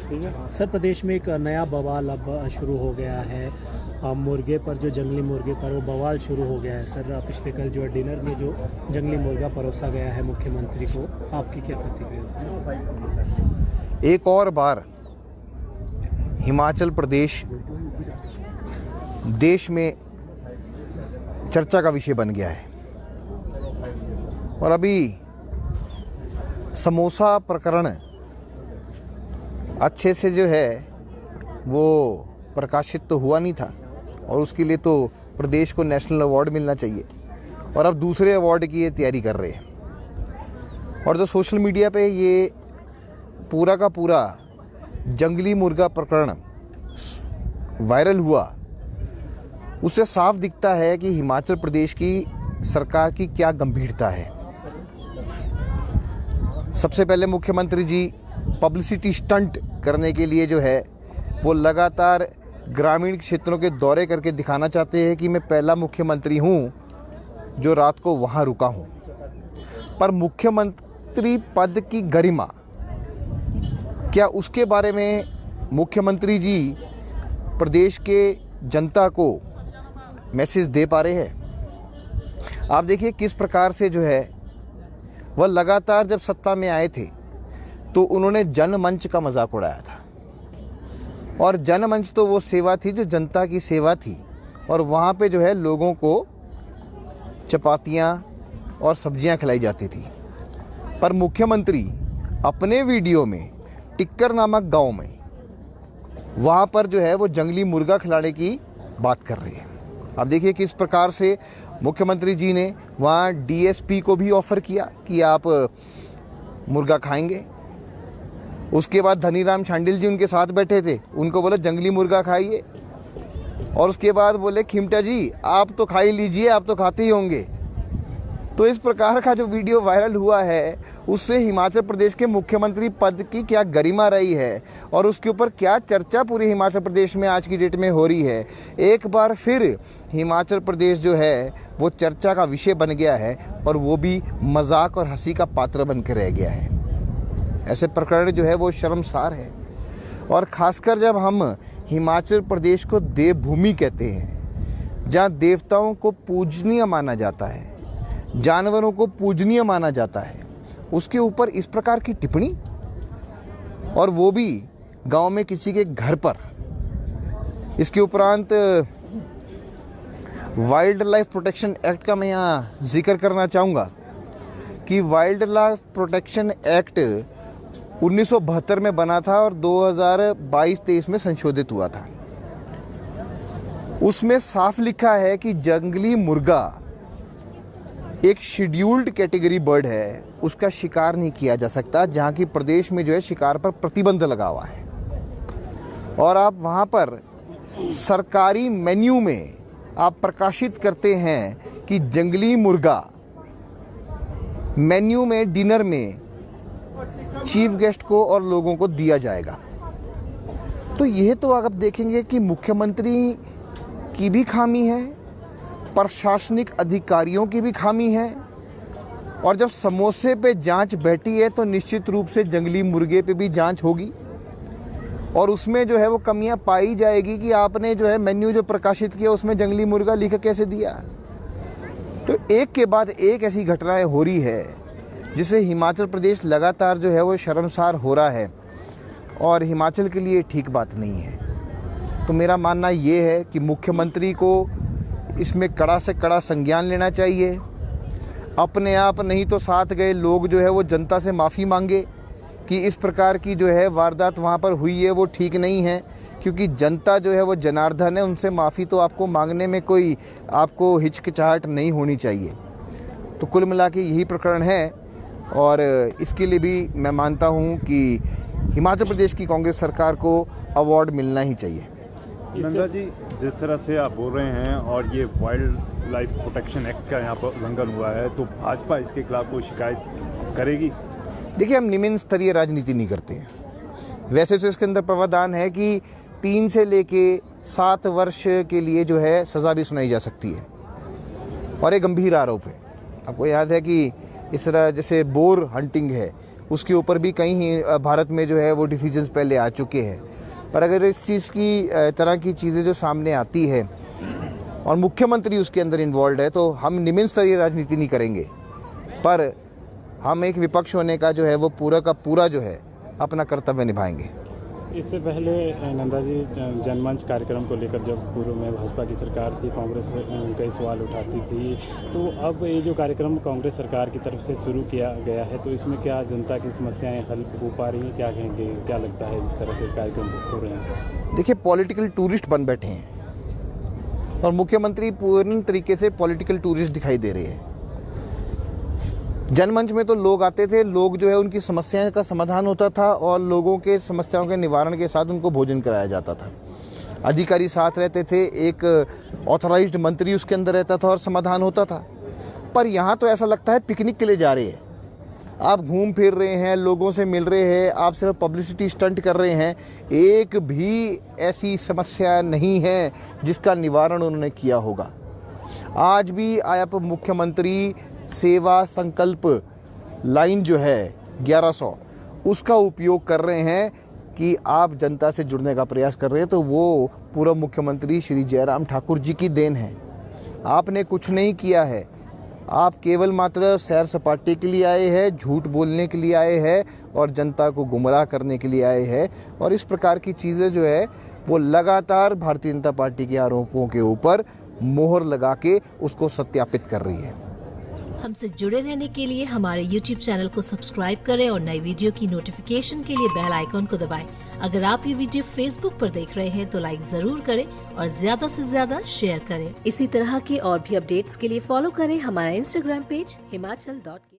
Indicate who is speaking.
Speaker 1: Sir, प्रदेश में एक नया बवाल अब शुरू हो गया है। मुर्गे पर, जो जंगली मुर्गे पर वो बवाल शुरू हो गया है। सर, पिछले कल जो डिनर में जो जंगली मुर्गा परोसा गया है मुख्यमंत्री को, आपकी क्या प्रतिक्रिया?
Speaker 2: एक और बार हिमाचल प्रदेश देश में चर्चा का विषय बन गया है। और अभी समोसा प्रकरण अच्छे से जो है वो प्रकाशित तो हुआ नहीं था, और उसके लिए तो प्रदेश को नेशनल अवार्ड मिलना चाहिए, और अब दूसरे अवार्ड की ये तैयारी कर रहे हैं। और जो सोशल मीडिया पे ये पूरा का पूरा जंगली मुर्गा प्रकरण वायरल हुआ, उससे साफ दिखता है कि हिमाचल प्रदेश की सरकार की क्या गंभीरता है। सबसे पहले मुख्यमंत्री जी पब्लिसिटी स्टंट करने के लिए जो है वो लगातार ग्रामीण क्षेत्रों के दौरे करके दिखाना चाहते हैं कि मैं पहला मुख्यमंत्री हूं जो रात को वहां रुका हूं। पर मुख्यमंत्री पद की गरिमा, क्या उसके बारे में मुख्यमंत्री जी प्रदेश के जनता को मैसेज दे पा रहे हैं? आप देखिए किस प्रकार से जो है वह लगातार जब सत्ता में आए थे तो उन्होंने जनमंच का मजाक उड़ाया था। और जनमंच तो वो सेवा थी जो जनता की सेवा थी, और वहाँ पे जो है लोगों को चपातियाँ और सब्जियाँ खिलाई जाती थी। पर मुख्यमंत्री अपने वीडियो में टिक्कर नामक गांव में वहाँ पर जो है वो जंगली मुर्गा खिलाने की बात कर रहे हैं। अब देखिए किस प्रकार से मुख्यमंत्री जी ने वहाँ डीएसपी को भी ऑफ़र किया कि आप मुर्गा खाएंगे। उसके बाद धनीराम शांडिल जी उनके साथ बैठे थे, उनको बोला जंगली मुर्गा खाइए, और उसके बाद बोले खिमटा जी आप तो खा ही लीजिए, आप तो खाते ही होंगे। तो इस प्रकार का जो वीडियो वायरल हुआ है उससे हिमाचल प्रदेश के मुख्यमंत्री पद की क्या गरिमा रही है और उसके ऊपर क्या चर्चा पूरे हिमाचल प्रदेश में आज की डेट में हो रही है। एक बार फिर हिमाचल प्रदेश जो है वो चर्चा का विषय बन गया है, और वो भी मजाक और हंसी का पात्र बन के रह गया है। ऐसे प्रकरण जो है वो शर्मसार है। और ख़ासकर जब हम हिमाचल प्रदेश को देवभूमि कहते हैं, जहाँ देवताओं को पूजनीय माना जाता है, जानवरों को पूजनीय माना जाता है, उसके ऊपर इस प्रकार की टिप्पणी, और वो भी गांव में किसी के घर पर। इसके उपरांत वाइल्ड लाइफ प्रोटेक्शन एक्ट का मैं यहाँ जिक्र करना चाहूँगा कि वाइल्ड लाइफ प्रोटेक्शन एक्ट 1972 में बना था और 2022-23 में संशोधित हुआ था। उसमें साफ लिखा है कि जंगली मुर्गा एक शेड्यूल्ड कैटेगरी बर्ड है, उसका शिकार नहीं किया जा सकता, जहाँ की प्रदेश में जो है शिकार पर प्रतिबंध लगा हुआ है। और आप वहाँ पर सरकारी मेन्यू में आप प्रकाशित करते हैं कि जंगली मुर्गा मेन्यू में डिनर में चीफ गेस्ट को और लोगों को दिया जाएगा। तो यह तो आप देखेंगे कि मुख्यमंत्री की भी खामी है, प्रशासनिक अधिकारियों की भी खामी है, और जब समोसे पे जांच बैठी है तो निश्चित रूप से जंगली मुर्गे पे भी जांच होगी, और उसमें जो है वो कमियां पाई जाएगी कि आपने जो है मेन्यू जो प्रकाशित किया उसमें जंगली मुर्गा लिख कैसे दिया। तो एक के बाद एक ऐसी घटनाएं हो रही है जिससे हिमाचल प्रदेश लगातार जो है वो शर्मसार हो रहा है, और हिमाचल के लिए ठीक बात नहीं है। तो मेरा मानना ये है कि मुख्यमंत्री को इसमें कड़ा से कड़ा संज्ञान लेना चाहिए। अपने आप नहीं तो साथ गए लोग जो है वो जनता से माफ़ी मांगे कि इस प्रकार की जो है वारदात वहाँ पर हुई है वो ठीक नहीं है, क्योंकि जनता जो है वो जनार्दन है, उनसे माफ़ी तो आपको मांगने में कोई आपको हिचकिचाहट नहीं होनी चाहिए। तो कुल मिला के यही प्रकरण है, और इसके लिए भी मैं मानता हूँ कि हिमाचल प्रदेश की कांग्रेस सरकार को अवार्ड मिलना ही चाहिए।
Speaker 3: नंदा जी, जिस तरह से आप बोल रहे हैं और ये वाइल्ड लाइफ प्रोटेक्शन एक्ट का यहाँ पर उल्लंघन हुआ है, तो भाजपा इसके खिलाफ कोई शिकायत करेगी?
Speaker 2: देखिए, हम निम्न स्तरीय राजनीति नहीं करते हैं। वैसे तो इसके अंदर प्रावधान है कि 3 से लेके 7 वर्ष के लिए जो है सज़ा भी सुनाई जा सकती है, और एक गंभीर आरोप है। आपको याद है कि इस तरह जैसे बोर हंटिंग है, उसके ऊपर भी कई भारत में जो है वो डिसीजंस पहले आ चुके हैं। पर अगर इस चीज़ की तरह की चीज़ें जो सामने आती है और मुख्यमंत्री उसके अंदर इन्वॉल्व है, तो हम निम्न स्तरीय राजनीति नहीं करेंगे, पर हम एक विपक्ष होने का जो है वो पूरा का पूरा जो है अपना कर्तव्य निभाएंगे।
Speaker 4: इससे पहले नंदा जी जनमंच कार्यक्रम को लेकर जब पूर्व में भाजपा की सरकार थी, कांग्रेस कई सवाल उठाती थी, तो अब ये जो कार्यक्रम कांग्रेस सरकार की तरफ से शुरू किया गया है, तो इसमें क्या जनता की समस्याएं हल हो पा रही हैं? क्या कहेंगे, क्या लगता है जिस तरह से कार्यक्रम हो रहे हैं?
Speaker 2: देखिए, पॉलिटिकल टूरिस्ट बन बैठे हैं और मुख्यमंत्री पूर्ण तरीके से पॉलिटिकल टूरिस्ट दिखाई दे रहे हैं। जनमंच में तो लोग आते थे, लोग जो है उनकी समस्याओं का समाधान होता था और लोगों के समस्याओं के निवारण के साथ उनको भोजन कराया जाता था। अधिकारी साथ रहते थे, एक ऑथराइज्ड मंत्री उसके अंदर रहता था और समाधान होता था। पर यहाँ तो ऐसा लगता है पिकनिक के लिए जा रहे हैं, आप घूम फिर रहे हैं, लोगों से मिल रहे हैं, आप सिर्फ पब्लिसिटी स्टंट कर रहे हैं। एक भी ऐसी समस्या नहीं है जिसका निवारण उन्होंने किया होगा। आज भी आप मुख्यमंत्री सेवा संकल्प लाइन जो है 1100 उसका उपयोग कर रहे हैं कि आप जनता से जुड़ने का प्रयास कर रहे हैं, तो वो पूर्व मुख्यमंत्री श्री जयराम ठाकुर जी की देन है। आपने कुछ नहीं किया है, आप केवल मात्र सैर सपाटे के लिए आए हैं, झूठ बोलने के लिए आए हैं और जनता को गुमराह करने के लिए आए हैं। और इस प्रकार की चीज़ें जो है वो लगातार भारतीय जनता पार्टी के आरोपों के ऊपर मोहर लगा के उसको सत्यापित कर रही है।
Speaker 5: हमसे जुड़े रहने के लिए हमारे YouTube चैनल को सब्सक्राइब करें और नई वीडियो की नोटिफिकेशन के लिए बेल आइकॉन को दबाएं। अगर आप ये वीडियो Facebook पर देख रहे हैं तो लाइक जरूर करें और ज्यादा से ज्यादा शेयर करें। इसी तरह के और भी अपडेट्स के लिए फॉलो करें हमारा Instagram पेज himachal.ke।